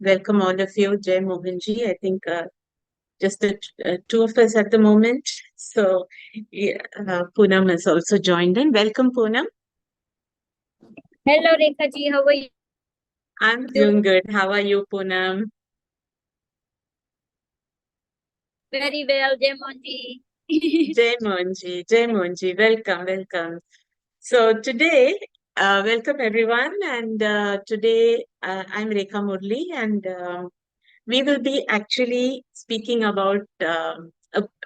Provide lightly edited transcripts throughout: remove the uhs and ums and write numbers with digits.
Welcome all of you. Jai Mohanji. I think just the two of us at the moment. So yeah, Poonam has also joined in. Welcome, Poonam. Hello, Rekha ji. How are you I'm doing doing? good. How are you, Poonam? Very well, Demonji. Jai Mohanji. Jai Mohanji. Welcome, welcome. So today, welcome everyone. And today I'm Rekha Murli, and we will be actually speaking about,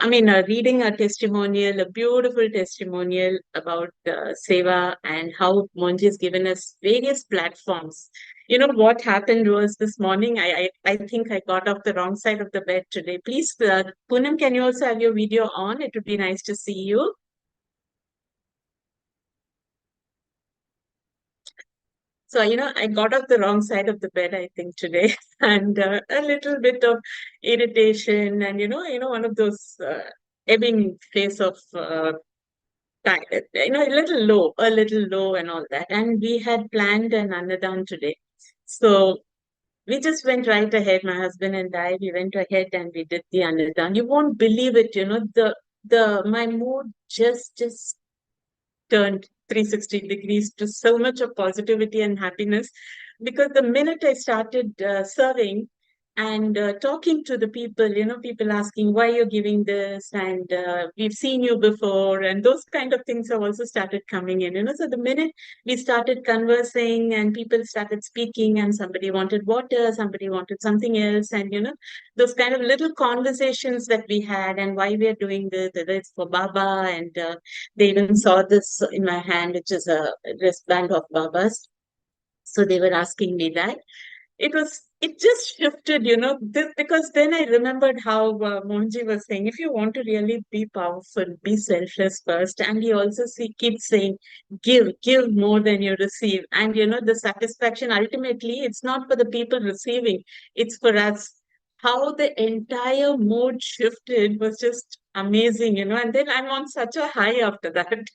reading a testimonial, a beautiful testimonial about Seva and how Monji has given us various platforms. You know, what happened was this morning, I think I got off the wrong side of the bed today. Please, Poonam, can you also have your video on? It would be nice to see you. So, I got off the wrong side of the bed, I think, today, and a little bit of irritation, and one of those ebbing phase of a little low, and all that. And we had planned an Annadan today, so we just went right ahead. My husband and I, we went ahead and we did the Annadan. You won't believe it, the my mood just turned 360 degrees to so much of positivity and happiness, because the minute I started serving and talking to the people, people asking why you're giving this, and we've seen you before, and those kind of things have also started coming in. So the minute we started conversing and people started speaking, and somebody wanted water, somebody wanted something else, and those kind of little conversations that we had, and why we are doing this, whether it's for Baba, and they even saw this in my hand, which is a wristband of Baba's. So they were asking me that. It just shifted, because then I remembered how Mohanji was saying, if you want to really be powerful, be selfless first. And he also keeps saying, give more than you receive. And, the satisfaction, ultimately, it's not for the people receiving, it's for us. How the entire mood shifted was just amazing, and then I'm on such a high after that.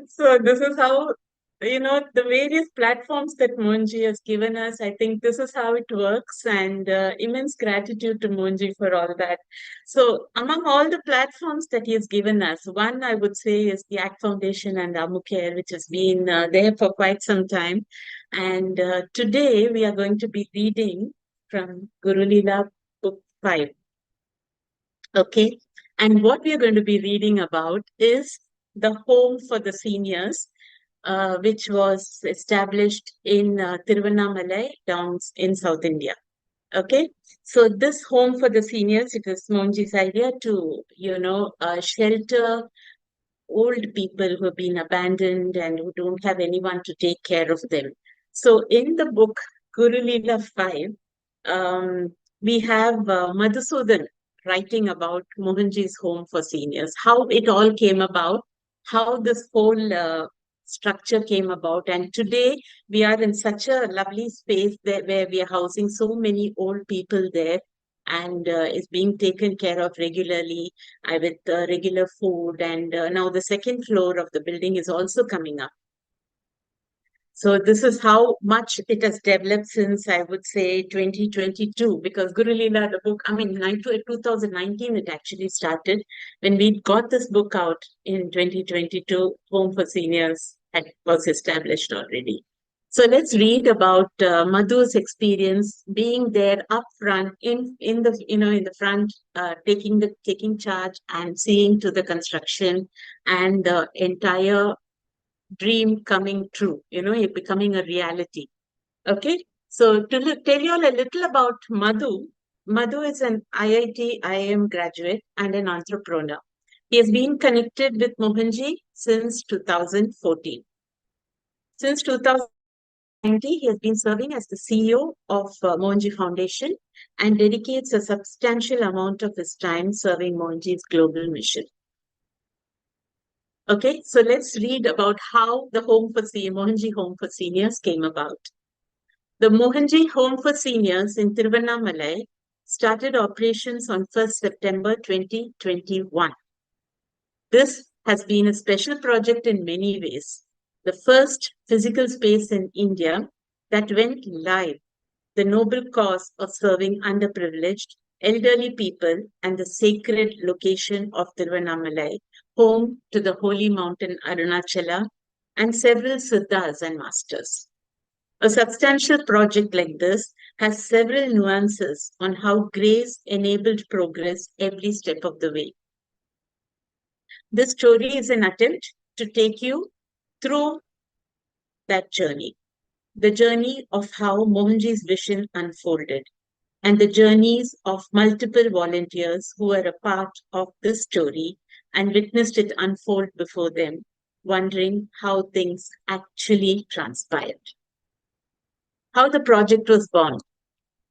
So this is how, the various platforms that Monji has given us. I think this is how it works, and immense gratitude to Monji for all that. So among all the platforms that he has given us, one I would say is the ACT Foundation and Amuker, which has been there for quite some time. And today we are going to be reading from Guru Leela Book 5. Okay. And what we are going to be reading about is the Home for the Seniors, which was established in Tiruvannamalai down in South India. Okay. So this Home for the Seniors, it is Monji's idea to, shelter old people who have been abandoned and who don't have anyone to take care of them. So in the book Guru Leela 5, we have Madhusudan writing about Mohanji's Home for Seniors, how it all came about, how this whole structure came about. And today we are in such a lovely space there where we are housing so many old people there, and is being taken care of regularly with regular food. And now the second floor of the building is also coming up. So this is how much it has developed since, I would say, 2022, because Guru Leela, the book, 2019 it actually started. When we got this book out in 2022, Home for Seniors was established already. So let's read about Madhu's experience being there up front in the in the front, taking charge and seeing to the construction and the entire dream coming true, it becoming a reality. Okay. So to tell you all a little about Madhu, Madhu is an IIT IIM graduate and an entrepreneur. He has been connected with Mohanji since 2014. Since 2020, he has been serving as the CEO of Mohanji Foundation and dedicates a substantial amount of his time serving Mohanji's global mission. Okay, so let's read about how the Mohanji Home for Seniors came about. The Mohanji Home for Seniors in Tiruvannamalai started operations on 1st September 2021. This has been a special project in many ways. The first physical space in India that went live the noble cause of serving underprivileged, elderly people and the sacred location of Tiruvannamalai, home to the holy mountain Arunachala and several siddhas and masters. A substantial project like this has several nuances on how grace enabled progress every step of the way. This story is an attempt to take you through that journey, the journey of how Mohanji's vision unfolded, and the journeys of multiple volunteers who were a part of this story and witnessed it unfold before them, wondering how things actually transpired. How the project was born.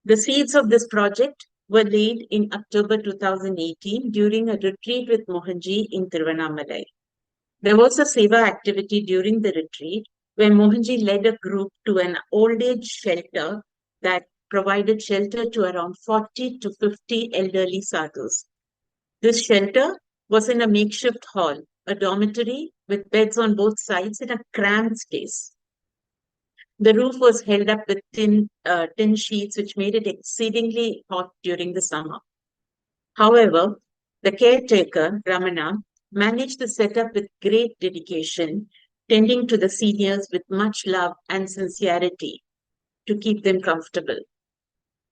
The seeds of this project were laid in October 2018 during a retreat with Mohanji in Tiruvannamalai. There was a Seva activity during the retreat where Mohanji led a group to an old age shelter that provided shelter to around 40 to 50 elderly sadhus. This shelter was in a makeshift hall, a dormitory with beds on both sides in a cramped space. The roof was held up with tin sheets, which made it exceedingly hot during the summer. However, the caretaker, Ramana, managed the setup with great dedication, tending to the seniors with much love and sincerity to keep them comfortable.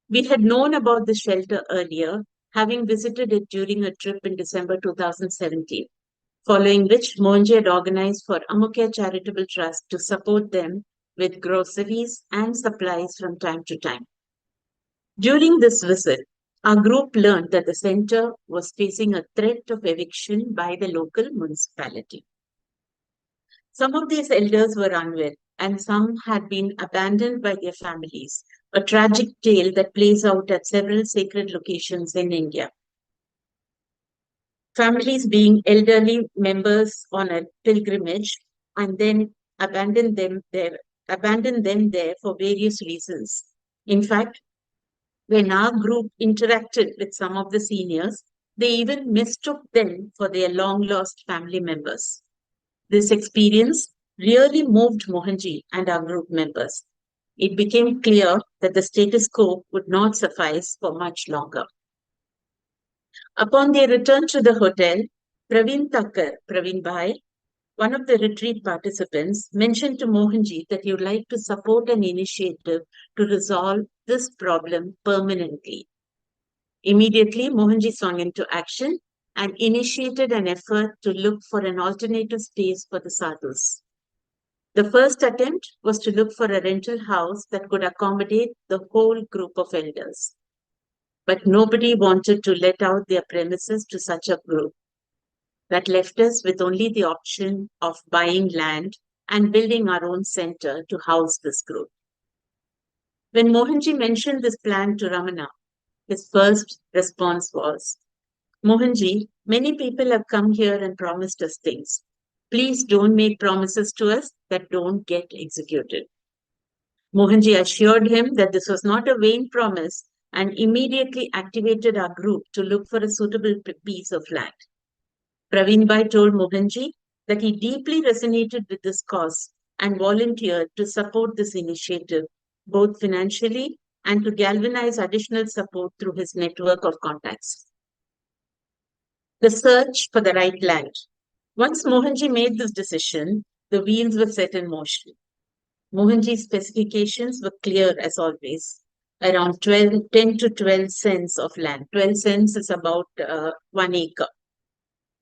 We had known about the shelter earlier, having visited it during a trip in December 2017, following which Mohanji had organized for Amukya Charitable Trust to support them with groceries and supplies from time to time. During this visit, our group learned that the center was facing a threat of eviction by the local municipality. Some of these elders were unwell, and some had been abandoned by their families, a tragic tale that plays out at several sacred locations in India. Families being elderly members on a pilgrimage and then abandon them there for various reasons. In fact, when our group interacted with some of the seniors, they even mistook them for their long lost family members. This experience really moved Mohanji and our group members. It became clear that the status quo would not suffice for much longer. Upon their return to the hotel, Praveen Bhai, one of the retreat participants, mentioned to Mohanji that he would like to support an initiative to resolve this problem permanently. Immediately, Mohanji swung into action and initiated an effort to look for an alternative space for the sadhus. The first attempt was to look for a rental house that could accommodate the whole group of elders. But nobody wanted to let out their premises to such a group. That left us with only the option of buying land and building our own center to house this group. When Mohanji mentioned this plan to Ramana, his first response was, Mohanji, many people have come here and promised us things. Please don't make promises to us that don't get executed. Mohanji assured him that this was not a vain promise and immediately activated our group to look for a suitable piece of land. Praveen Bhai told Mohanji that he deeply resonated with this cause and volunteered to support this initiative, both financially and to galvanize additional support through his network of contacts. The search for the right land. Once Mohanji made this decision, the wheels were set in motion. Mohanji's specifications were clear as always. Around 10 to 12 cents of land. 12 cents is about 1 acre.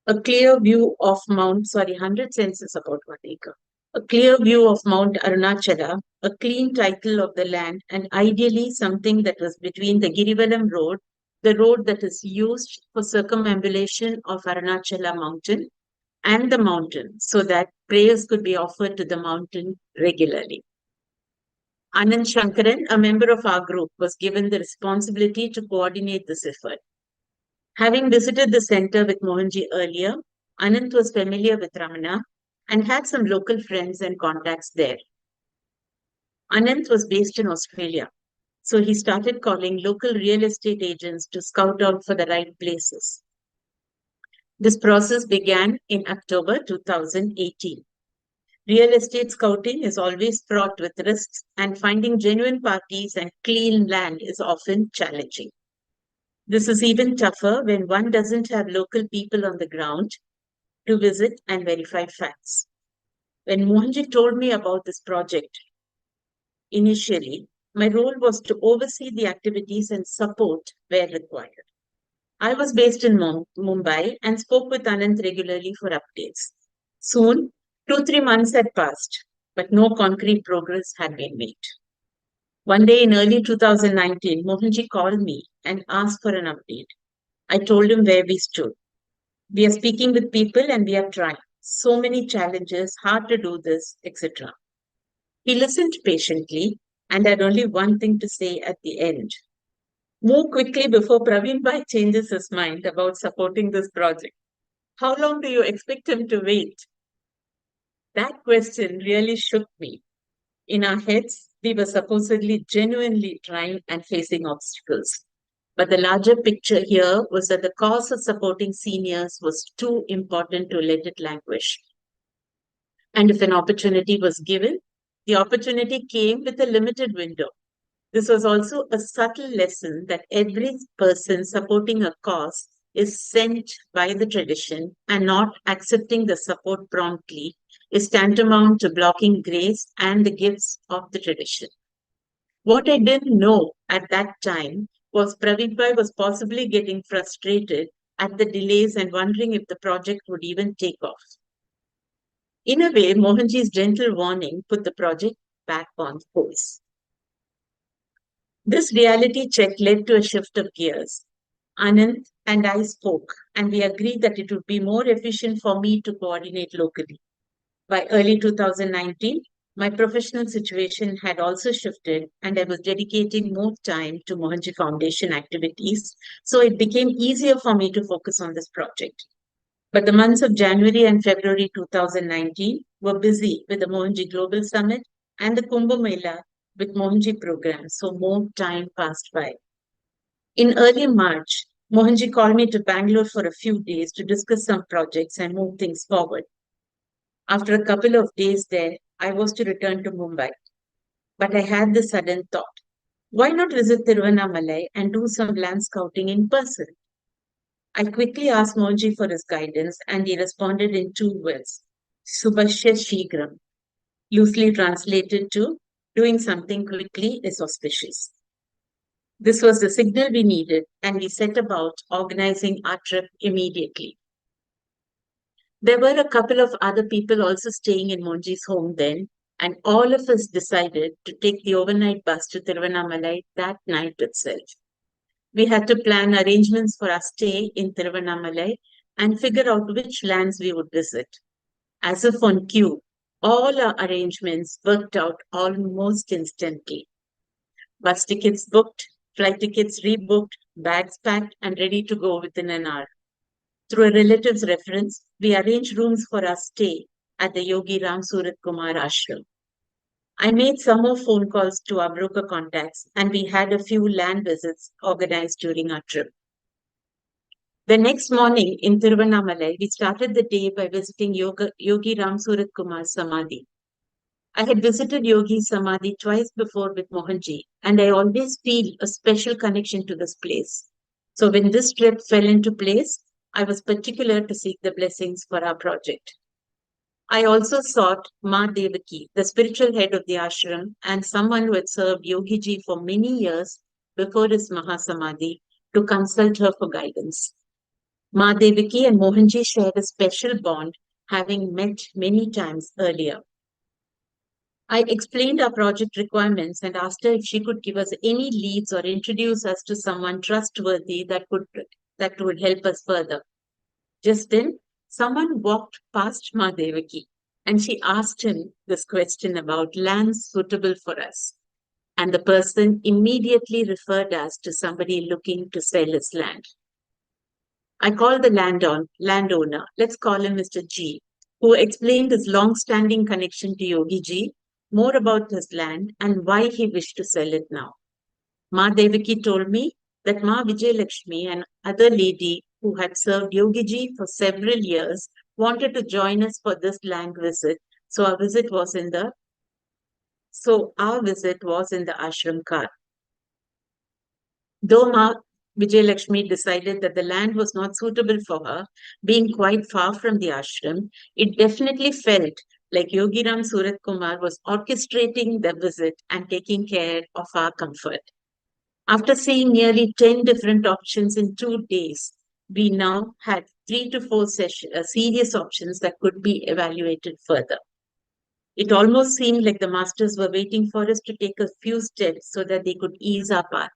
A clear view of 100 cents is about 1 acre. A clear view of Mount Arunachala, a clean title of the land, and ideally something that was between the Girivalam road, the road that is used for circumambulation of Arunachala mountain, and the mountain, so that prayers could be offered to the mountain regularly. Anand Shankaran, a member of our group, was given the responsibility to coordinate this effort. Having visited the center with Mohanji earlier, Anand was familiar with Ramana and had some local friends and contacts there. Anand was based in Australia, so he started calling local real estate agents to scout out for the right places. This process began in October 2018. Real estate scouting is always fraught with risks, and finding genuine parties and clean land is often challenging. This is even tougher when one doesn't have local people on the ground to visit and verify facts. When Mohanji told me about this project initially, my role was to oversee the activities and support where required. I was based in Mumbai and spoke with Anand regularly for updates. Soon, 2 3 months had passed, but no concrete progress had been made. One day in early 2019, Mohanji called me and asked for an update. I told him where we stood. We are speaking with people and we are trying. So many challenges, hard to do this, etc. He listened patiently and had only one thing to say at the end. Move quickly before Praveen Bhai changes his mind about supporting this project. How long do you expect him to wait? That question really shook me. In our heads, we were supposedly genuinely trying and facing obstacles. But the larger picture here was that the cause of supporting seniors was too important to let it languish. And if an opportunity was given, the opportunity came with a limited window. This was also a subtle lesson that every person supporting a cause is sent by the tradition, and not accepting the support promptly is tantamount to blocking grace and the gifts of the tradition. What I didn't know at that time was Praveet Bhai was possibly getting frustrated at the delays and wondering if the project would even take off. In a way, Mohanji's gentle warning put the project back on course. This reality check led to a shift of gears. Anand and I spoke, and we agreed that it would be more efficient for me to coordinate locally. By early 2019, my professional situation had also shifted, and I was dedicating more time to Mohanji Foundation activities, so it became easier for me to focus on this project. But the months of January and February 2019 were busy with the Mohanji Global Summit and the Kumbh Mela with Mohanji program, so more time passed by. In early March, Mohanji called me to Bangalore for a few days to discuss some projects and move things forward. After a couple of days there, I was to return to Mumbai. But I had this sudden thought. Why not visit Tiruvannamalai and do some land scouting in person? I quickly asked Mohanji for his guidance, and he responded in two words: Subhashya Shigram, loosely translated to doing something quickly is auspicious. This was the signal we needed, and we set about organizing our trip immediately. There were a couple of other people also staying in Monji's home then, and all of us decided to take the overnight bus to Tiruvannamalai that night itself. We had to plan arrangements for our stay in Tiruvannamalai and figure out which lands we would visit. As if on cue, all our arrangements worked out almost instantly. Bus tickets booked, flight tickets rebooked, bags packed, and ready to go within an hour. Through a relative's reference, we arranged rooms for our stay at the Yogi Ram Surat Kumar ashram. I made some more phone calls to our broker contacts, and we had a few land visits organized during our trip. The next morning in Tiruvannamalai, we started the day by visiting Yogi Ram Surat Kumar's Samadhi. I had visited Yogi's Samadhi twice before with Mohanji, and I always feel a special connection to this place. So when this trip fell into place, I was particular to seek the blessings for our project. I also sought Ma Devaki, the spiritual head of the ashram and someone who had served Yogi Ji for many years before his Mahasamadhi, to consult her for guidance. Ma Devaki and Mohanji shared a special bond, having met many times earlier. I explained our project requirements and asked her if she could give us any leads or introduce us to someone trustworthy that would help us further. Just then, someone walked past Ma Devaki, and she asked him this question about lands suitable for us. And the person immediately referred us to somebody looking to sell his land. I called the landowner, let's call him Mr. G, who explained his long-standing connection to Yogi Ji, more about his land and why he wished to sell it now. Ma Devaki told me that Ma Vijayalakshmi, an other lady who had served Yogi Ji for several years, wanted to join us for this land visit So our visit was in the ashram car. Though Ma Vijayalakshmi decided that the land was not suitable for her, being quite far from the ashram, it definitely felt like Yogiram Surat Kumar was orchestrating the visit and taking care of our comfort. After seeing nearly 10 different options in 2 days, we now had 3 to 4 serious options that could be evaluated further. It almost seemed like the masters were waiting for us to take a few steps so that they could ease our path.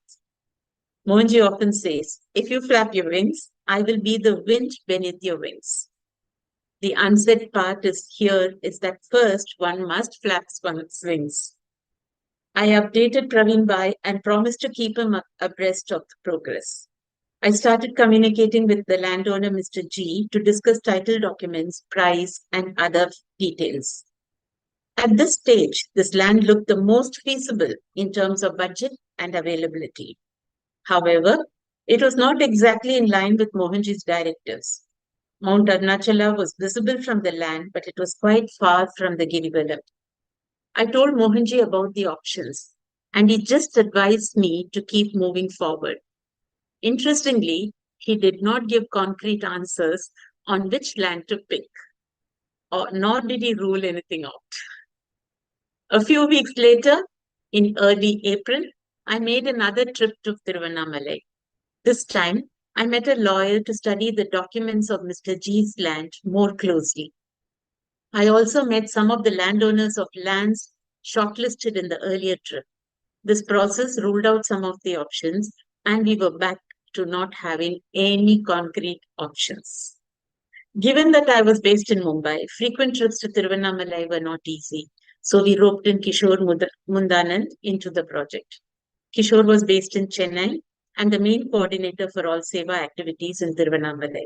Mohanji often says, if you flap your wings, I will be the wind beneath your wings. The unsaid part is that first one must flap one's wings. I updated Praveen Bhai and promised to keep him abreast of the progress. I started communicating with the landowner, Mr. G, to discuss title documents, price, and other details. At this stage, this land looked the most feasible in terms of budget and availability. However, it was not exactly in line with Mohanji's directives. Mount Arunachala was visible from the land, but it was quite far from the Girivalam. I told Mohanji about the options, and he just advised me to keep moving forward. Interestingly, he did not give concrete answers on which land to pick, or nor did he rule anything out. A few weeks later, in early April, I made another trip to Tiruvannamalai. This time, I met a lawyer to study the documents of Mr. G's land more closely. I also met some of the landowners of lands shortlisted in the earlier trip. This process ruled out some of the options, and we were back to not having any concrete options. Given that I was based in Mumbai, frequent trips to Tiruvannamalai were not easy. So we roped in Kishore Mundanand into the project. Kishore was based in Chennai and the main coordinator for all Seva activities in Tiruvannamalai.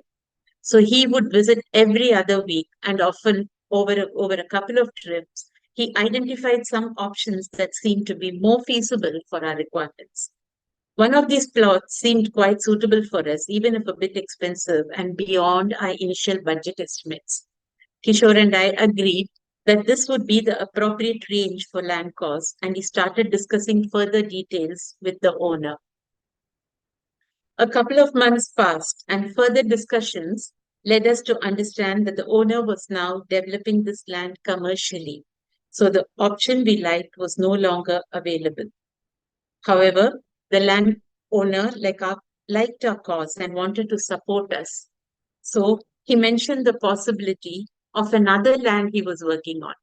So he would visit every other week and often over a couple of trips, he identified some options that seemed to be more feasible for our requirements. One of these plots seemed quite suitable for us, even if a bit expensive and beyond our initial budget estimates. Kishore and I agreed that this would be the appropriate range for land costs, and we started discussing further details with the owner. A couple of months passed, and further discussions led us to understand that the owner was now developing this land commercially. So the option we liked was no longer available. However, the landowner liked our cause and wanted to support us. So he mentioned the possibility of another land he was working on.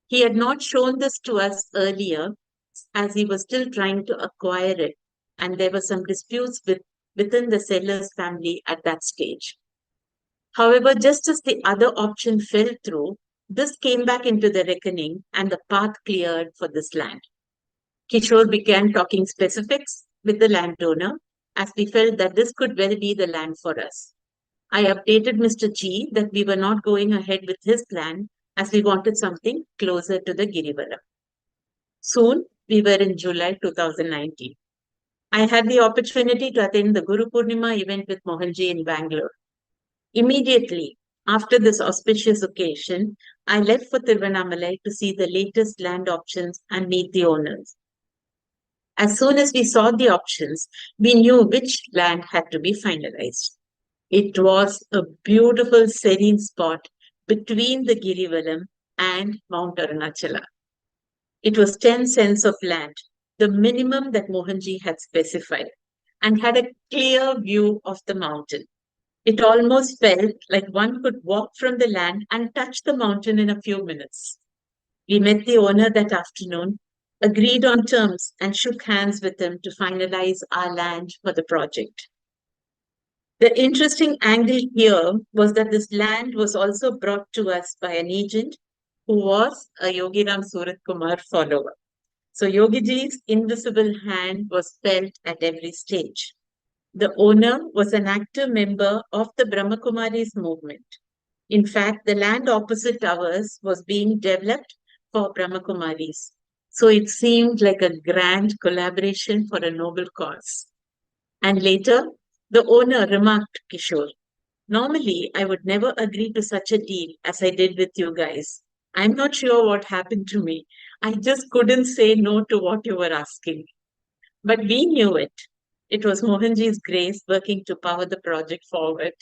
He had not shown this to us earlier as he was still trying to acquire it, and there were some disputes within the seller's family at that stage. However, just as the other option fell through, this came back into the reckoning and the path cleared for this land. Kishore began talking specifics with the landowner as we felt that this could well be the land for us. I updated Mr. G that we were not going ahead with his plan as we wanted something closer to the Girivaram. Soon, we were in July 2019. I had the opportunity to attend the Guru Purnima event with Mohanji in Bangalore. Immediately after this auspicious occasion, I left for Tiruvannamalai to see the latest land options and meet the owners. As soon as we saw the options, we knew which land had to be finalized. It was a beautiful, serene spot between the Girivalam and Mount Arunachala. It was 10 cents of land, the minimum that Mohanji had specified, and had a clear view of the mountain. It almost felt like one could walk from the land and touch the mountain in a few minutes. We met the owner that afternoon, agreed on terms, and shook hands with him to finalize our land for the project. The interesting angle here was that this land was also brought to us by an agent who was a Yogiram Surat Kumar follower. So Yogiji's invisible hand was felt at every stage. The owner was an active member of the Brahmakumaris movement. In fact, the land opposite ours was being developed for Brahmakumaris. So it seemed like a grand collaboration for a noble cause. And later, the owner remarked to Kishore, normally I would never agree to such a deal as I did with you guys. I'm not sure what happened to me. I just couldn't say no to what you were asking. But we knew it. It was Mohanji's grace working to power the project forward.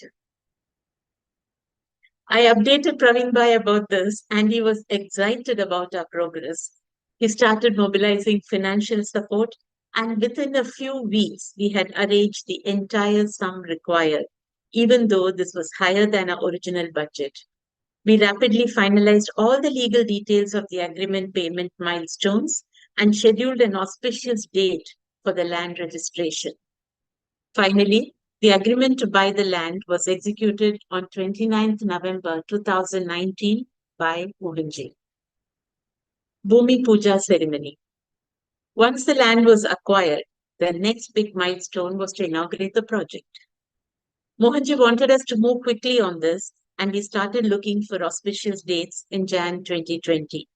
I updated Praveen Bhai about this, and he was excited about our progress. He started mobilizing financial support, and within a few weeks, we had arranged the entire sum required, even though this was higher than our original budget. We rapidly finalized all the legal details of the agreement payment milestones and scheduled an auspicious date for the land registration. Finally, the agreement to buy the land was executed on 29th November 2019 by Mohanji. Bhumi Puja ceremony. Once the land was acquired, the next big milestone was to inaugurate the project. Mohanji wanted us to move quickly on this, and we started looking for auspicious dates in Jan 2020.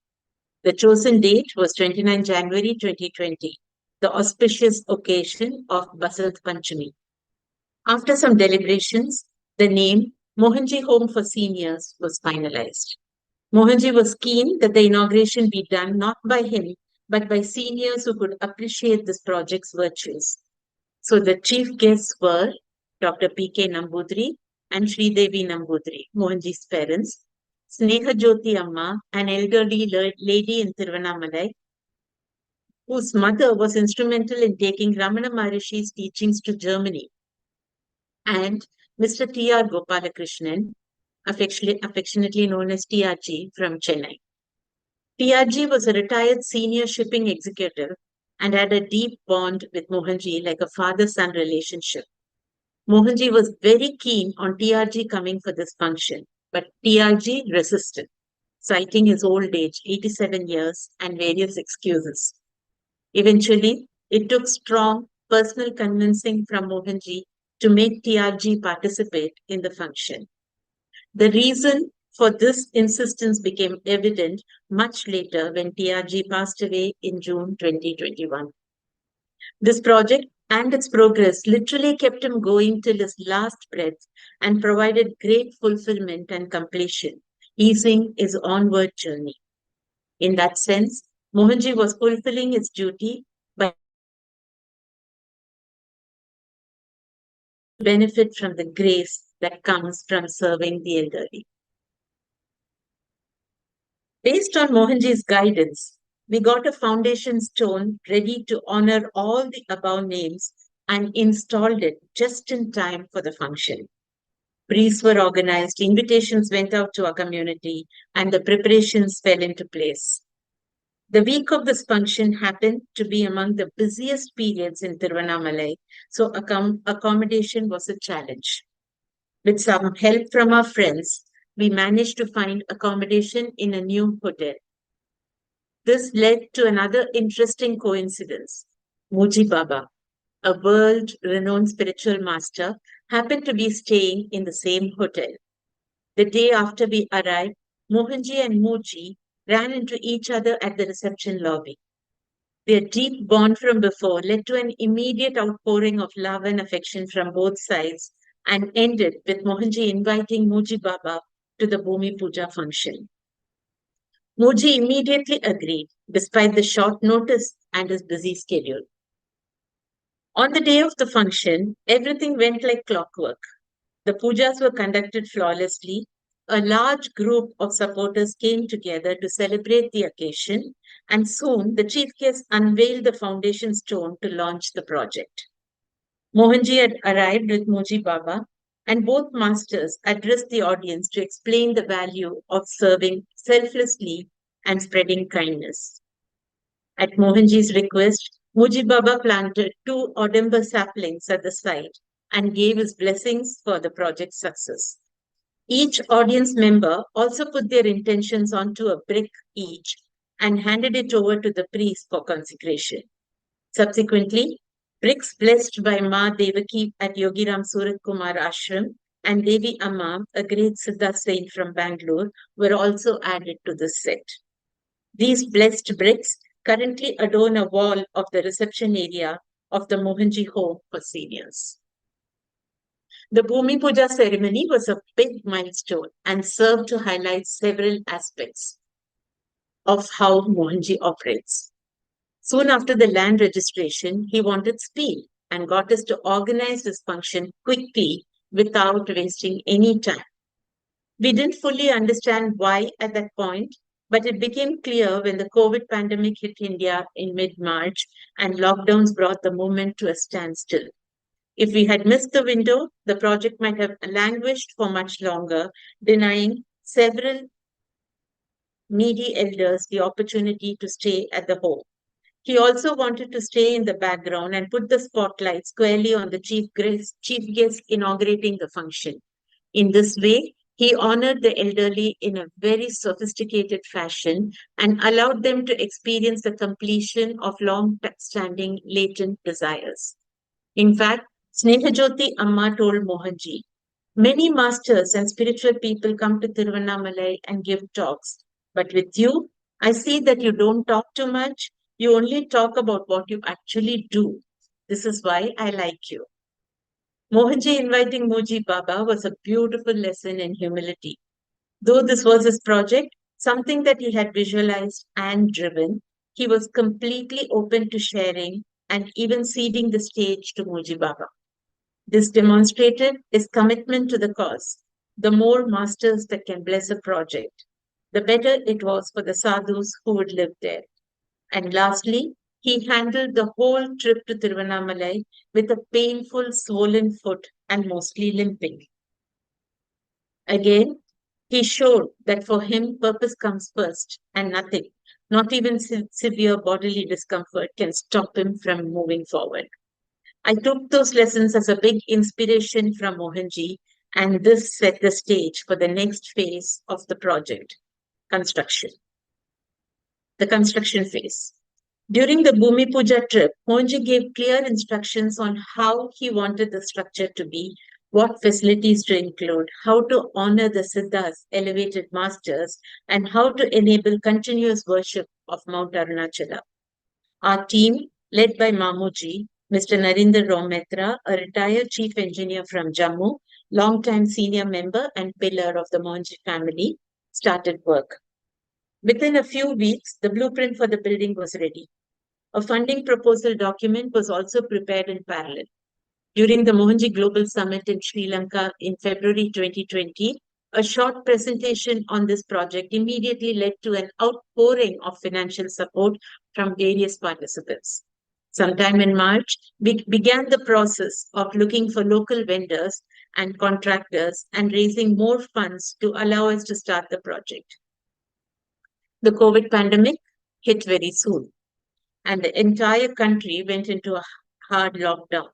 The chosen date was 29 January 2020, the auspicious occasion of Basant Panchami. After some deliberations, the name Mohanji Home for Seniors was finalized. Mohanji was keen that the inauguration be done not by him, but by seniors who could appreciate this project's virtues. So the chief guests were Dr. P.K. Nambudri and Sri Devi Nambudri, Mohanji's parents, Sneha Jyoti Amma, an elderly lady in Tiruvannamalai, whose mother was instrumental in taking Ramana Maharishi's teachings to Germany, and Mr. T.R. Gopalakrishnan, affectionately known as TRG from Chennai. TRG was a retired senior shipping executive and had a deep bond with Mohanji like a father-son relationship. Mohanji was very keen on TRG coming for this function, but TRG resisted, citing his old age, 87 years, and various excuses. Eventually, it took strong personal convincing from Mohanji to make TRG participate in the function. The reason for this insistence became evident much later when TRG passed away in June 2021. This project and its progress literally kept him going till his last breath and provided great fulfillment and completion, easing his onward journey. In that sense, Mohanji was fulfilling his duty by benefit from the grace that comes from serving the elderly. Based on Mohanji's guidance, we got a foundation stone ready to honor all the above names and installed it just in time for the function. Briefs were organized, invitations went out to our community, and the preparations fell into place. The week of this function happened to be among the busiest periods in Tiruvannamalai, so accommodation was a challenge. With some help from our friends, we managed to find accommodation in a new hotel. This led to another interesting coincidence. Muji Baba, a world-renowned spiritual master, happened to be staying in the same hotel. The day after we arrived, Mohanji and Muji ran into each other at the reception lobby. Their deep bond from before led to an immediate outpouring of love and affection from both sides and ended with Mohanji inviting Muji Baba to the Bhumi Puja function. Muji immediately agreed, despite the short notice and his busy schedule. On the day of the function, everything went like clockwork. The pujas were conducted flawlessly. A large group of supporters came together to celebrate the occasion, and soon the chief guest unveiled the foundation stone to launch the project. Mohanji had arrived with Muji Baba, and both masters addressed the audience to explain the value of serving selflessly and spreading kindness. At Mohanji's request, Muji Baba planted two Odemba saplings at the site and gave his blessings for the project's success. Each audience member also put their intentions onto a brick each and handed it over to the priest for consecration. Subsequently, bricks blessed by Ma Devaki at Yogiram Surat Kumar Ashram and Devi Amma, a great Siddha saint from Bangalore, were also added to this set. These blessed bricks currently adorn a wall of the reception area of the Mohanji Home for Seniors. The Bhumi Puja ceremony was a big milestone and served to highlight several aspects. of how Mohanji operates. Soon after the land registration, he wanted speed and got us to organize this function quickly without wasting any time. We didn't fully understand why at that point, but it became clear when the COVID pandemic hit India in mid March and lockdowns brought the movement to a standstill. If we had missed the window, the project might have languished for much longer, denying several needy elders the opportunity to stay at the home. He also wanted to stay in the background and put the spotlight squarely on the chief guest inaugurating the function. In this way, he honored the elderly in a very sophisticated fashion and allowed them to experience the completion of long standing latent desires. In fact, Snehajoti Amma told Mohanji, many masters and spiritual people come to Tiruvannamalai and give talks. But with you, I see that you don't talk too much. You only talk about what you actually do. This is why I like you. Mohanji inviting Moji Baba was a beautiful lesson in humility. Though this was his project, something that he had visualized and driven, he was completely open to sharing and even ceding the stage to Moji Baba. This demonstrated his commitment to the cause. The more masters that can bless a project, the better it was for the sadhus who would live there. And lastly, he handled the whole trip to Tiruvannamalai with a painful, swollen foot and mostly limping. Again, he showed that for him, purpose comes first and nothing, not even severe bodily discomfort, can stop him from moving forward. I took those lessons as a big inspiration from Mohanji, and this set the stage for the next phase of the project construction, the construction phase. During the Bhumi Puja trip, Mohanji gave clear instructions on how he wanted the structure to be, what facilities to include, how to honor the Siddhas, elevated masters, and how to enable continuous worship of Mount Arunachala. Our team, led by Mamuji, Mr. Narinder Rometra, a retired chief engineer from Jammu, longtime senior member and pillar of the Mohanji family, started work. Within a few weeks, the blueprint for the building was ready. A funding proposal document was also prepared in parallel. During the Mohanji Global Summit in Sri Lanka in February 2020, a short presentation on this project immediately led to an outpouring of financial support from various participants. Sometime in March, we began the process of looking for local vendors and contractors and raising more funds to allow us to start the project. The COVID pandemic hit very soon, and the entire country went into a hard lockdown.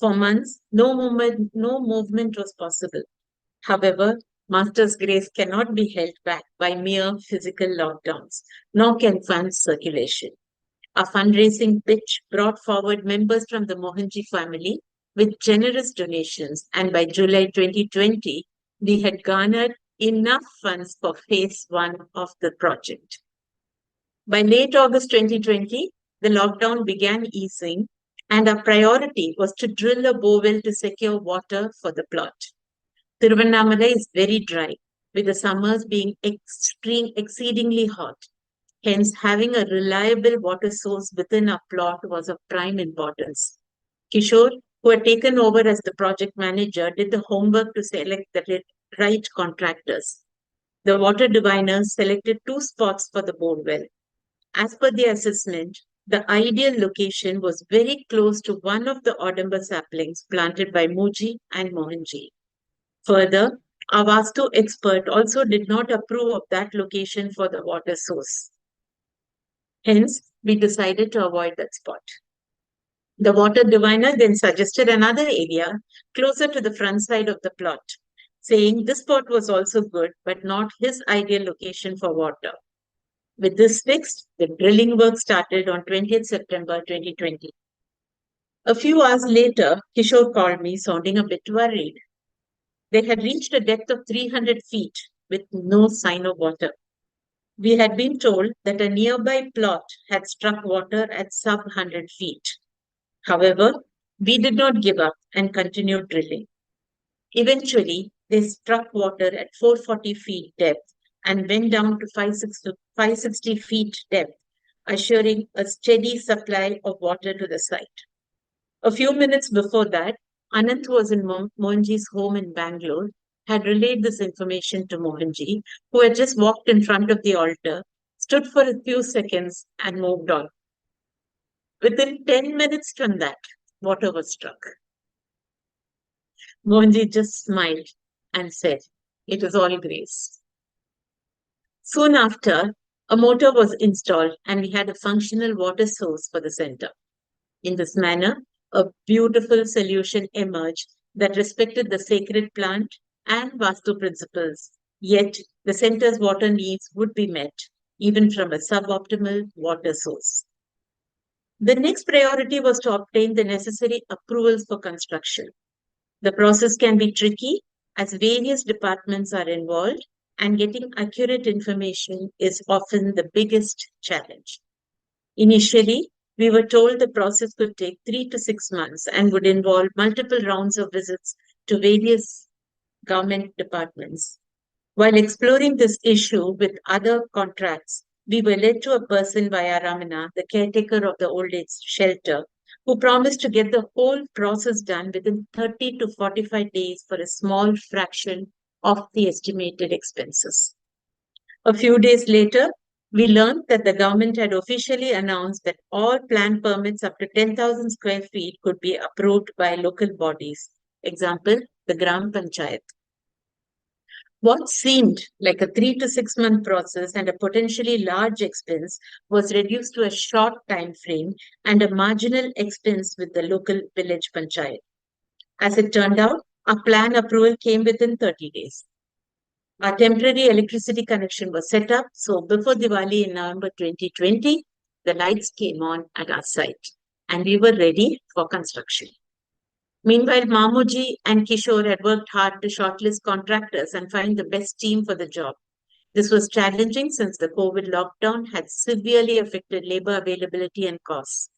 For months, no movement was possible. However, Master's grace cannot be held back by mere physical lockdowns, nor can funds circulation. A fundraising pitch brought forward members from the Mohanji family with generous donations, and by July 2020, we had garnered enough funds for phase one of the project. By late August 2020, the lockdown began easing, and our priority was to drill a borewell to secure water for the plot. Tiruvannamalai is very dry, with the summers being exceedingly hot. Hence, having a reliable water source within our plot was of prime importance. Kishore, who had taken over as the project manager, did the homework to select the right contractors. The water diviners selected two spots for the borewell. As per the assessment, the ideal location was very close to one of the Audember saplings planted by Muji and Mohanji. Further, our Vastu expert also did not approve of that location for the water source. Hence, we decided to avoid that spot. The water diviner then suggested another area closer to the front side of the plot, saying this spot was also good, but not his ideal location for water. With this fixed, the drilling work started on 20th September 2020. A few hours later, Kishore called me, sounding a bit worried. They had reached a depth of 300 feet with no sign of water. We had been told that a nearby plot had struck water at sub 100 feet. However, we did not give up and continued drilling. Eventually, they struck water at 440 feet depth and went down to 560 feet depth, assuring a steady supply of water to the site. A few minutes before that, Anant was in Mohanji's home in Bangalore, had relayed this information to Mohanji, who had just walked in front of the altar, stood for a few seconds, and moved on. Within 10 minutes from that, water was struck. Mohanji just smiled and said, "It is all grace." Soon after, a motor was installed and we had a functional water source for the center. In this manner, a beautiful solution emerged that respected the sacred plant and Vastu principles, yet the center's water needs would be met even from a suboptimal water source. The next priority was to obtain the necessary approvals for construction. The process can be tricky as various departments are involved, and getting accurate information is often the biggest challenge. Initially, we were told the process could take 3 to 6 months and would involve multiple rounds of visits to various government departments. While exploring this issue with other contracts, we were led to a person via Ramana, the caretaker of the old age shelter, who promised to get the whole process done within 30 to 45 days for a small fraction of the estimated expenses. A few days later, we learned that the government had officially announced that all plan permits up to 10,000 square feet could be approved by local bodies. Example, the Gram Panchayat. What seemed like a 3 to 6 month process and a potentially large expense was reduced to a short time frame and a marginal expense with the local village panchayat. As it turned out, our plan approval came within 30 days. Our temporary electricity connection was set up, so before Diwali in November 2020, the lights came on at our site and we were ready for construction. Meanwhile, Mamuji and Kishore had worked hard to shortlist contractors and find the best team for the job. This was challenging since the COVID lockdown had severely affected labor availability and costs.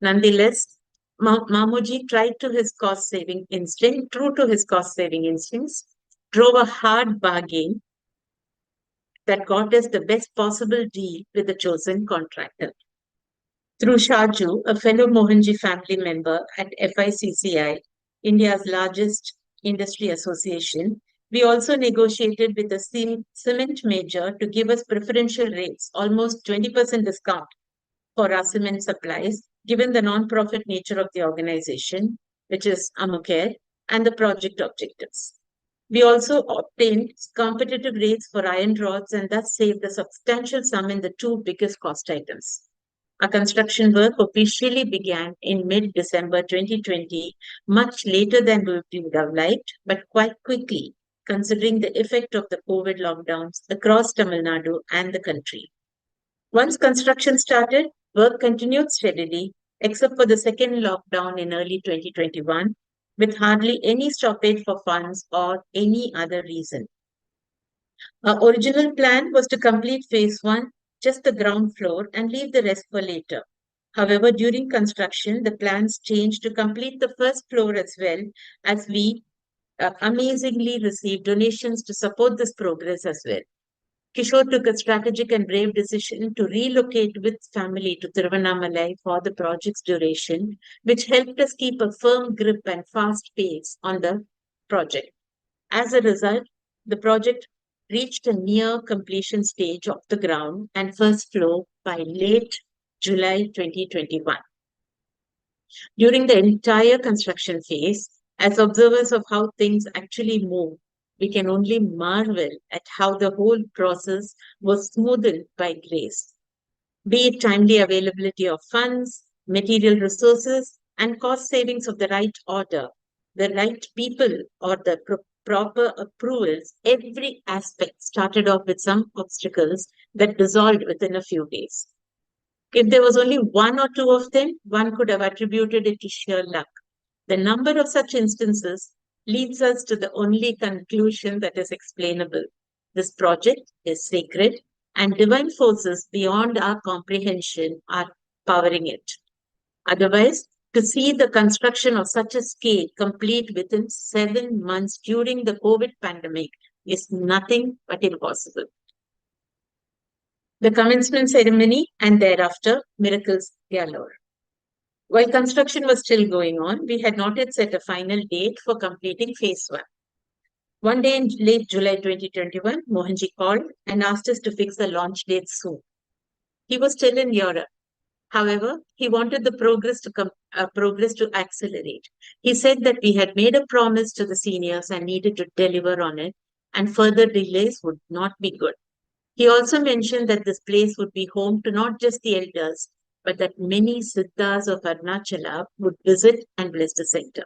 Nonetheless, Mamuji tried to his cost-saving instinct, true to his cost-saving instincts, drove a hard bargain that got us the best possible deal with the chosen contractor. Through Shaju, a fellow Mohanji family member at FICCI, India's largest industry association, we also negotiated with a cement major to give us preferential rates, almost 20% discount for our cement supplies, given the non-profit nature of the organization, which is Amukare, and the project objectives. We also obtained competitive rates for iron rods and thus saved a substantial sum in the two biggest cost items. Our construction work officially began in mid-December 2020, much later than we would have liked, but quite quickly, considering the effect of the COVID lockdowns across Tamil Nadu and the country. Once construction started, work continued steadily, except for the second lockdown in early 2021, with hardly any stoppage for funds or any other reason. Our original plan was to complete phase one, just the ground floor, and leave the rest for later. However, during construction, the plans changed to complete the first floor as well, as we amazingly received donations to support this progress as well. Kishore took a strategic and brave decision to relocate with family to Tiruvannamalai for the project's duration, which helped us keep a firm grip and fast pace on the project. As a result, the project reached a near completion stage of the ground and first floor by late July 2021. During the entire construction phase, as observers of how things actually move, we can only marvel at how the whole process was smoothed by grace. Be it timely availability of funds, material resources, and cost savings of the right order, the right people, or the proper approvals, every aspect started off with some obstacles that dissolved within a few days. If there was only one or two of them, one could have attributed it to sheer luck. The number of such instances leads us to the only conclusion that is explainable. This project is sacred, and divine forces beyond our comprehension are powering it. Otherwise, to see the construction of such a scale complete within 7 months during the COVID pandemic is nothing but impossible. The commencement ceremony and thereafter miracles galore. While construction was still going on, we had not yet set a final date for completing phase one. One day in late July 2021, Mohanji called and asked us to fix the launch date soon. He was still in Europe. However, he wanted the progress to accelerate. He said that we had made a promise to the seniors and needed to deliver on it, and further delays would not be good. He also mentioned that this place would be home to not just the elders, but that many Siddhas of Arunachala would visit and bless the center.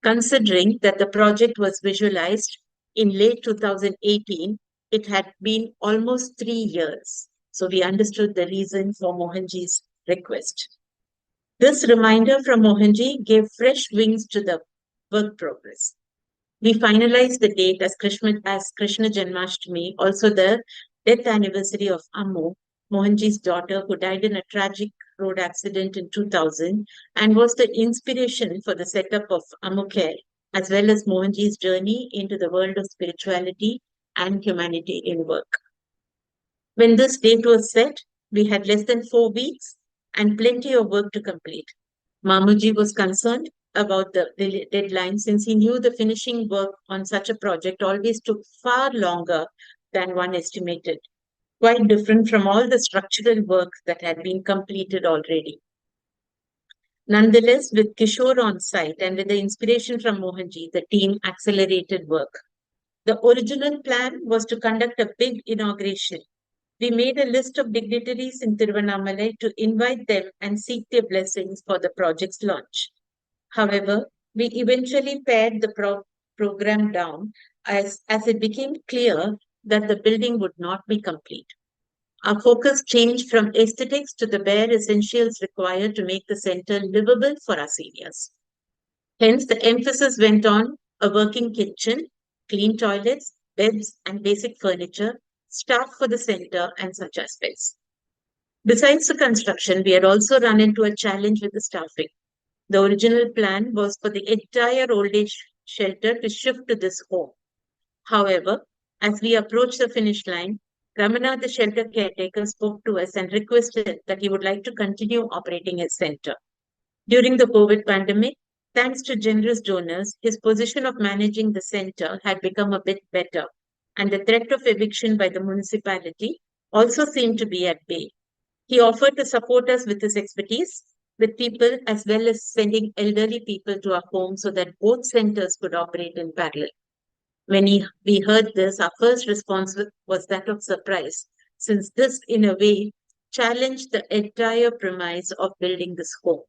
Considering that the project was visualized in late 2018, it had been almost 3 years. So we understood the reason for Mohanji's request. This reminder from Mohanji gave fresh wings to the work progress. We finalized the date as Krishna Janmashtami, also the death anniversary of Ammu, Mohanji's daughter, who died in a tragic road accident in 2000 and was the inspiration for the setup of Ammu Care, as well as Mohanji's journey into the world of spirituality and humanity in work. When this date was set, we had less than 4 weeks and plenty of work to complete. Mamuji was concerned about the deadline since he knew the finishing work on such a project always took far longer than one estimated, quite different from all the structural work that had been completed already. Nonetheless, with Kishore on site and with the inspiration from Mohanji, the team accelerated work. The original plan was to conduct a big inauguration. We made a list of dignitaries in Tiruvannamalai to invite them and seek their blessings for the project's launch. However, we eventually pared the program down as it became clear that the building would not be complete. Our focus changed from aesthetics to the bare essentials required to make the center livable for our seniors. Hence, the emphasis went on a working kitchen, clean toilets, beds, and basic furniture, staff for the center, and such aspects. Besides the construction, we had also run into a challenge with the staffing. The original plan was for the entire old age shelter to shift to this home. However, as we approached the finish line, Ramana, the shelter caretaker, spoke to us and requested that he would like to continue operating his center. During the COVID pandemic, thanks to generous donors, his position of managing the center had become a bit better, and the threat of eviction by the municipality also seemed to be at bay. He offered to support us with his expertise, with people, as well as sending elderly people to our home so that both centers could operate in parallel. When we heard this, our first response was that of surprise, since this, in a way, challenged the entire premise of building this home.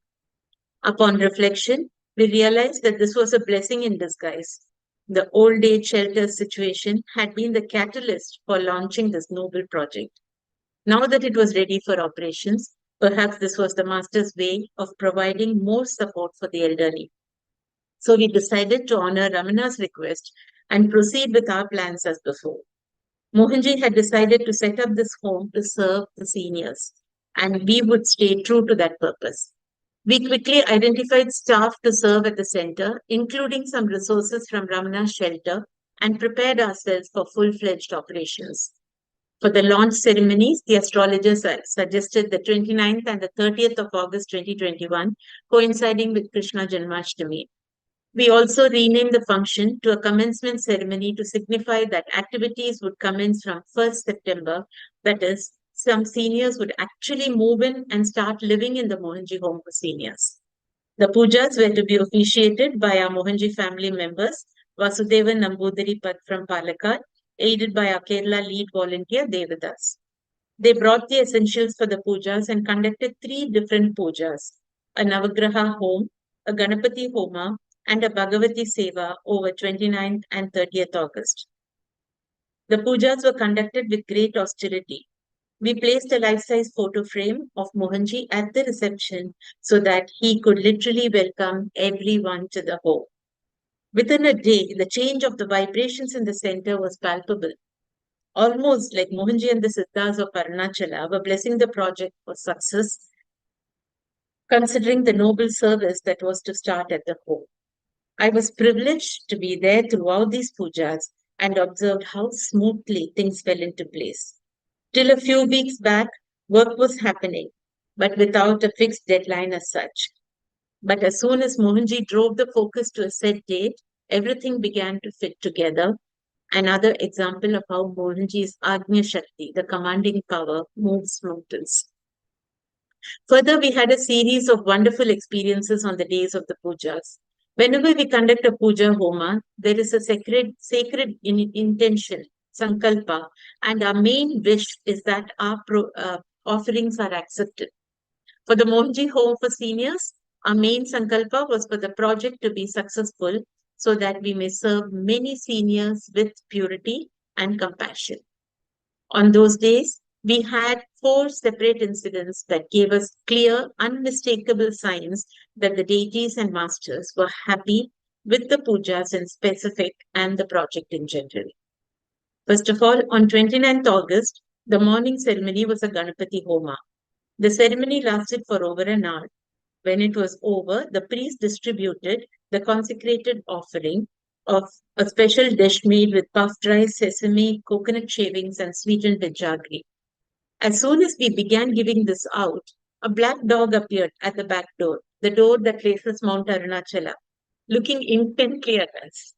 Upon reflection, we realized that this was a blessing in disguise. The old age shelter situation had been the catalyst for launching this noble project. Now that it was ready for operations, perhaps this was the master's way of providing more support for the elderly. So we decided to honor Ramana's request and proceed with our plans as before. Mohanji had decided to set up this home to serve the seniors, and we would stay true to that purpose. We quickly identified staff to serve at the center, including some resources from Ramana's shelter, and prepared ourselves for full-fledged operations. For the launch ceremonies, the astrologers suggested the 29th and the 30th of August 2021, coinciding with Krishna Janmashtami. We also renamed the function to a commencement ceremony to signify that activities would commence from 1st September. That is, some seniors would actually move in and start living in the Mohanji home for seniors. The pujas were to be officiated by our Mohanji family members, Vasudevan Nambudiri Pad from Palakkad, aided by our Kerala lead volunteer Devadas. They brought the essentials for the pujas and conducted 3 different pujas: a Navagraha home, a Ganapati Homa, and a Bhagavati Seva over 29th and 30th August. The pujas were conducted with great austerity. We placed a life-size photo frame of Mohanji at the reception so that he could literally welcome everyone to the home. Within a day, the change of the vibrations in the center was palpable. Almost like Mohanji and the Siddhas of Arunachala were blessing the project for success, considering the noble service that was to start at the home. I was privileged to be there throughout these pujas and observed how smoothly things fell into place. Till a few weeks back, work was happening, but without a fixed deadline as such. But as soon as Mohanji drove the focus to a set date, everything began to fit together. Another example of how Mohanji's Agnya Shakti, the commanding power, moves mountains. Further, we had a series of wonderful experiences on the days of the pujas. Whenever we conduct a puja homa, there is a sacred intention, sankalpa, and our main wish is that our offerings are accepted. For the Mohanji Home for Seniors, our main sankalpa was for the project to be successful so that we may serve many seniors with purity and compassion. On those days, we had four separate incidents that gave us clear, unmistakable signs that the deities and masters were happy with the pujas in specific and the project in general. First of all, on 29th August, the morning ceremony was a Ganapati Homa. The ceremony lasted for over an hour. When it was over, the priest distributed the consecrated offering of a special dish made with puffed rice, sesame, coconut shavings, and sweetened with jaggery. As soon as we began giving this out, a black dog appeared at the back door, the door that faces Mount Arunachala, looking intently at us.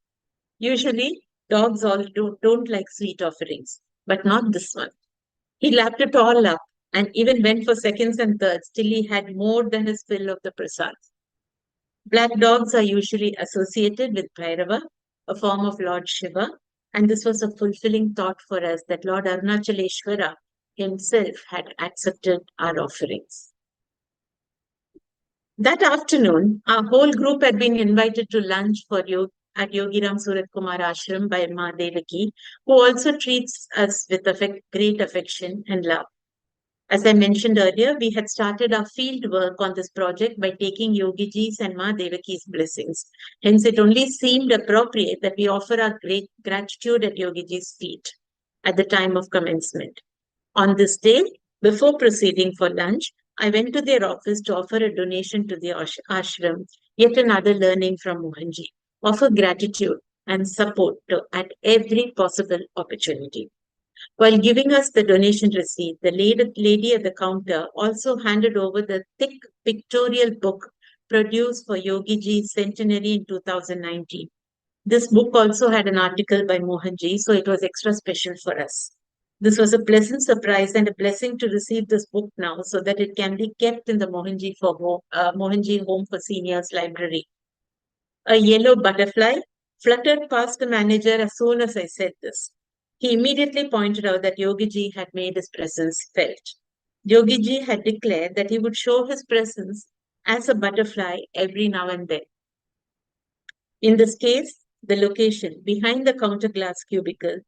Usually, dogs all don't like sweet offerings, but not this one. He lapped it all up and even went for seconds and thirds till he had more than his fill of the prasad. Black dogs are usually associated with Bhairava, a form of Lord Shiva, and this was a fulfilling thought for us that Lord Arunachaleshwara himself had accepted our offerings. That afternoon, our whole group had been invited to lunch at Yogiram Surat Kumar Ashram by Ma Devaki, who also treats us with great affection and love. As I mentioned earlier, we had started our field work on this project by taking Yogiji's and Ma Devaki's blessings. Hence, it only seemed appropriate that we offer our great gratitude at Yogiji's feet at the time of commencement. On this day, before proceeding for lunch, I went to their office to offer a donation to the ashram, yet another learning from Mohanji, offer gratitude and support at every possible opportunity. While giving us the donation receipt, the lady at the counter also handed over the thick pictorial book produced for Yogiji's centenary in 2019. This book also had an article by Mohanji, so it was extra special for us. This was a pleasant surprise and a blessing to receive this book now so that it can be kept in the Mohanji Home for Seniors library. A yellow butterfly fluttered past the manager as soon as I said this. He immediately pointed out that Yogiji had made his presence felt. Yogiji had declared that he would show his presence as a butterfly every now and then. In this case, the location behind the counter glass cubicle,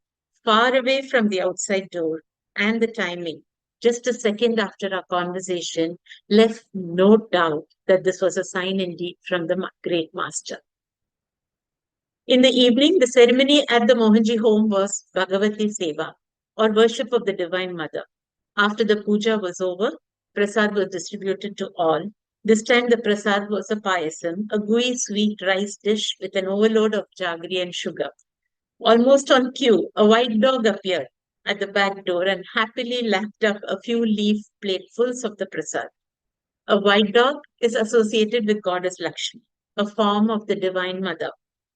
far away from the outside door, and the timing, just a second after our conversation, left no doubt that this was a sign indeed from the great master. In the evening, the ceremony at the Mohanji home was Bhagavati Seva, or worship of the Divine Mother. After the puja was over, prasad was distributed to all. This time the prasad was a payasam, a gooey sweet rice dish with an overload of jaggery and sugar. Almost on cue, a white dog appeared at the back door and happily lapped up a few leaf platefuls of the prasad. A white dog is associated with Goddess Lakshmi, a form of the Divine Mother,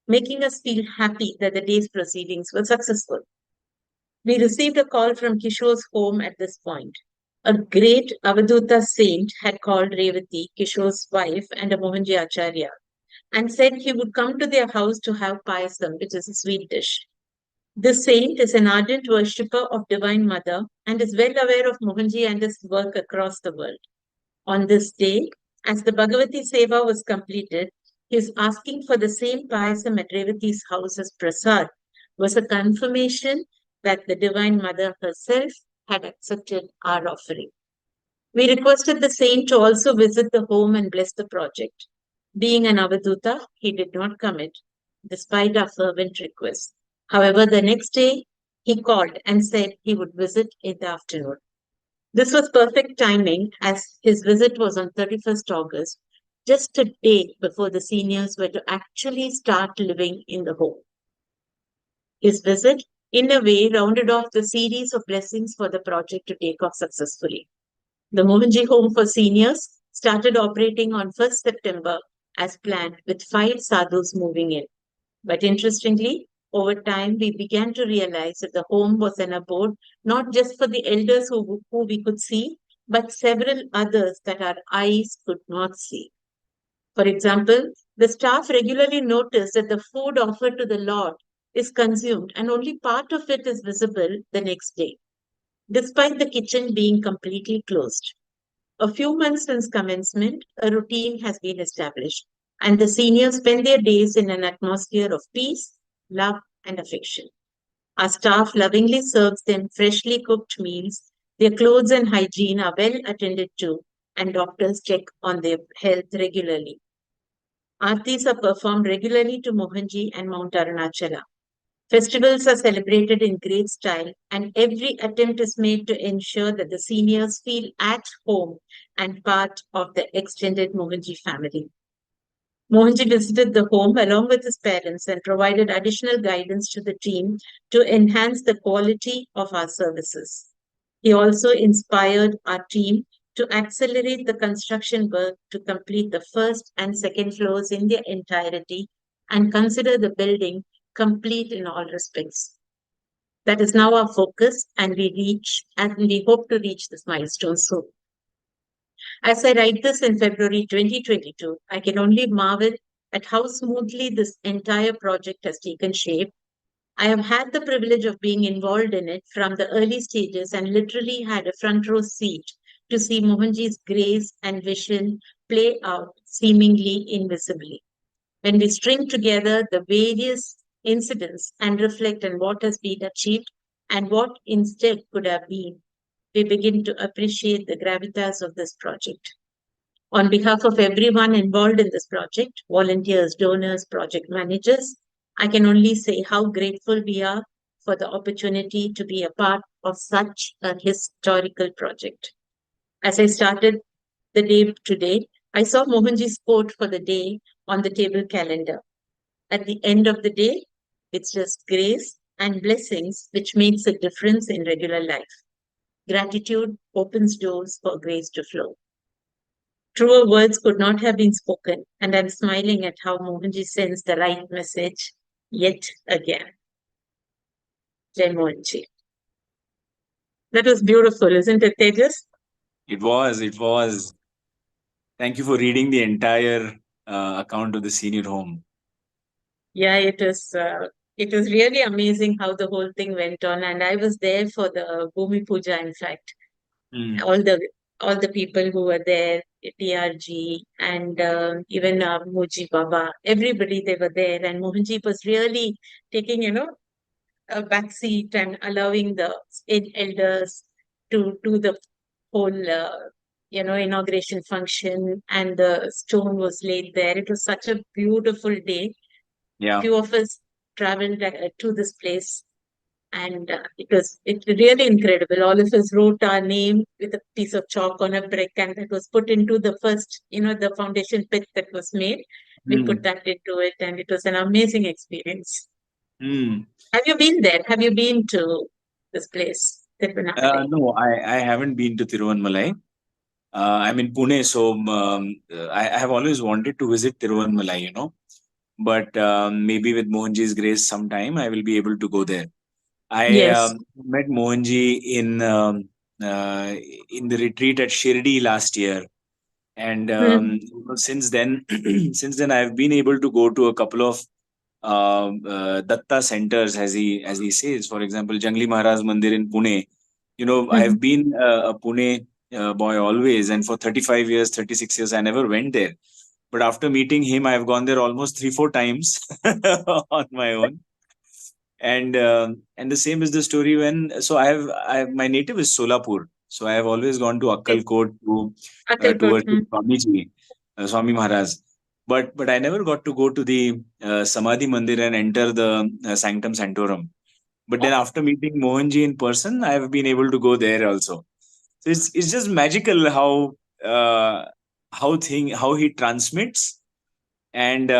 making us feel happy that the day's proceedings were successful. We received a call from Kishore's home at this point. A great Avaduta saint had called Revati, Kishore's wife and a Mohanji Acharya, and said he would come to their house to have payasam, which is a sweet dish. This saint is an ardent worshipper of Divine Mother and is well aware of Mohanji and his work across the world. On this day, as the Bhagavati Seva was completed, his asking for the same payasam at Revati's house as prasad was a confirmation that the Divine Mother herself had accepted our offering. We requested the saint to also visit the home and bless the project. Being an Avaduta, he did not commit, despite our fervent requests. However, the next day, he called and said he would visit in the afternoon. This was perfect timing as his visit was on 31st August, just a day before the seniors were to actually start living in the home. His visit in a way, rounded off the series of blessings for the project to take off successfully. The Mohanji Home for Seniors started operating on 1st September as planned, with 5 sadhus moving in. But interestingly, over time, we began to realize that the home was an abode not just for the elders who we could see, but several others that our eyes could not see. For example, the staff regularly noticed that the food offered to the Lord is consumed and only part of it is visible the next day, despite the kitchen being completely closed. A few months since commencement, a routine has been established, and the seniors spend their days in an atmosphere of peace, love, and affection. Our staff lovingly serves them freshly cooked meals, their clothes and hygiene are well attended to, and doctors check on their health regularly. Aartis are performed regularly to Mohanji and Mount Arunachala. Festivals are celebrated in great style, and every attempt is made to ensure that the seniors feel at home and part of the extended Mohanji family. Mohanji visited the home along with his parents and provided additional guidance to the team to enhance the quality of our services. He also inspired our team to accelerate the construction work to complete the first and second floors in their entirety and consider the building complete in all respects. That is now our focus, and we hope to reach this milestone soon. As I write this in February 2022, I can only marvel at how smoothly this entire project has taken shape. I have had the privilege of being involved in it from the early stages and literally had a front row seat to see Mohanji's grace and vision play out seemingly invisibly. When we string together the various incidents and reflect on what has been achieved and what instead could have been, we begin to appreciate the gravitas of this project. On behalf of everyone involved in this project, volunteers, donors, project managers, I can only say how grateful we are for the opportunity to be a part of such a historical project. As I started the day today, I saw Mohanji's quote for the day on the table calendar. At the end of the day, it's just grace and blessings which makes a difference in regular life. Gratitude opens doors for grace to flow. Truer words could not have been spoken, and I'm smiling at how Mohanji sends the right message yet again. Jai Mohanji. That was beautiful, isn't it, Tejas? It was. It was. Thank you for reading the entire account of the senior home. Yeah, it is. It was really amazing how the whole thing went on, and I was there for the Bhumi Puja. In fact, Mm. all the all the people who were there, TRG and even Muji Baba, everybody they were there, and Mohanji was really taking, a back seat and allowing the elders to do the whole, inauguration function, and the stone was laid there. It was such a beautiful day. Yeah. Few of us traveled to this place, and it really incredible. All of us wrote our name with a piece of chalk on a brick, and that was put into the first, the foundation pit that was made. We put Mm. that into it, and it was an amazing experience. Mm. Have you been there? Have you been to this place, Tiruvannamalai? No, I haven't been to Tiruvannamalai. I'm in Pune, so I have always wanted to visit Tiruvannamalai. But maybe with Mohanji's grace, sometime I will be able to go there. I Yes. met Mohanji uh, in the retreat at Shirdi last year, and Hmm. since then, since then I've been able to go to a couple of Datta centers, as he says. For example, Jangli Maharaj Mandir in Pune. Hmm. I've been a Pune boy always, and for 35 years, 36 years, I never went there. But after meeting him, I've gone there almost 3-4 times on my own. And the same is the story when I have my native is Solapur, so I have always gone to Okay. Akkalkot to Akkalkot. worship Swamiji, Swami Maharaj. But I never got to go to the Samadhi Mandir and enter the Sanctum Sanctorum. But then after meeting Mohanji in person, I have been able to go there also. So it's just magical how he transmits, and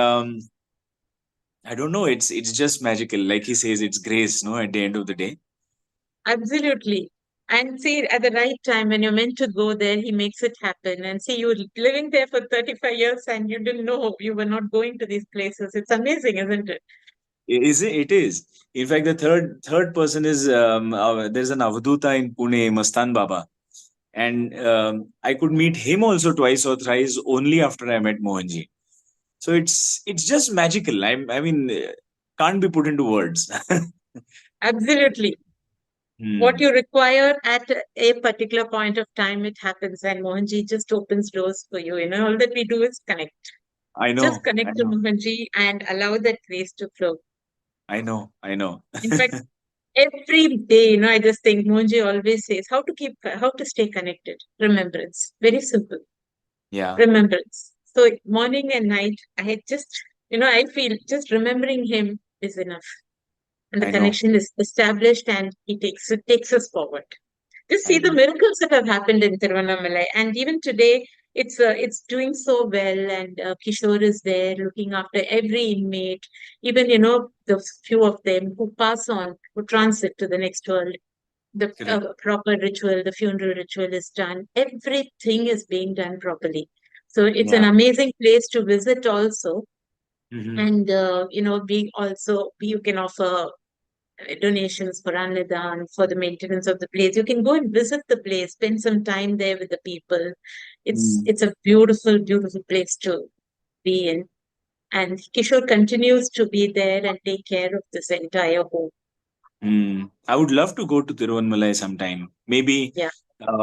I don't know. It's just magical. Like he says, it's grace. No, at the end of the day. Absolutely. And see, at the right time when you're meant to go there, he makes it happen. And see, you're living there for 35 years and you didn't know you were not going to these places. It's amazing, isn't it? Is it? It is. In fact, the third person is there's an Avduta in Pune, Mastan Baba, and I could meet him also twice or thrice only after I met Mohanji. So it's just magical. I mean, can't be put into words. Absolutely. What Hmm. you require at a particular point of time, it happens. And Mohanji just opens doors for you. You know, all that we do is connect. I Just know. I connect to know. Mohanji and allow that grace to flow. I know. I know. In fact, every day, I just think Mohanji always says how to stay connected. Remembrance. Very simple. Yeah. Remembrance. So morning and night, I had just, I feel just remembering him is enough. And the I know. connection is established and it takes us forward. Just I see the know. miracles that have happened in Tiruvannamalai. And even today, it's doing so well. And Kishore is there looking after every inmate, even, the few of them who pass on, who transit to the next world. The Correct. proper ritual, the funeral ritual is done. Everything is being done properly. So it's an Yeah. amazing place to visit also. Hmm. And, you can offer donations for Annadan, for the maintenance of the place. You can go and visit the place, spend some time there with the people. Mm. It's a beautiful, beautiful place to be in. And Kishore continues to be there and take care of this entire home. I would love to go to Tiruvannamalai sometime. Yeah,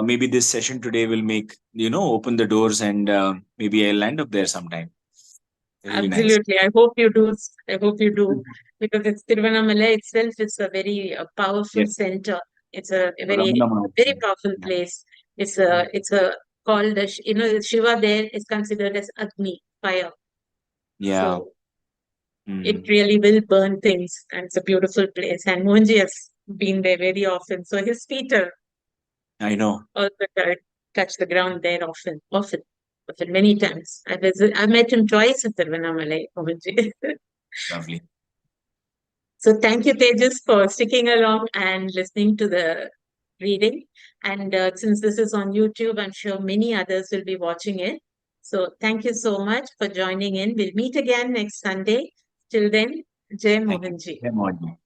Maybe this session today will make open the doors, and maybe I'll land up there sometime. It'll be nice. absolutely. I hope you do. I hope you do. Because it's Tiruvannamalai itself is a very powerful Yes. center. It's a very, Ramana Maharshi. very powerful Yeah. place. Mm. It's a called, Shiva there is considered as Agni, fire. Yeah. So it Mm. really will burn things, and it's a beautiful place. And Mohanji has been there very often, so his feet are I know. also touch the ground there often, often, often, many times. I met him twice at Tiruvannamalai, Mohanji. Lovely. So thank you, Tejas, for sticking along and listening to the reading. And since this is on YouTube, I'm sure many others will be watching it. So thank you so much for joining in. We'll meet again next Sunday. Till then, Jai Thank you. Mohanji. Jai Mohanji.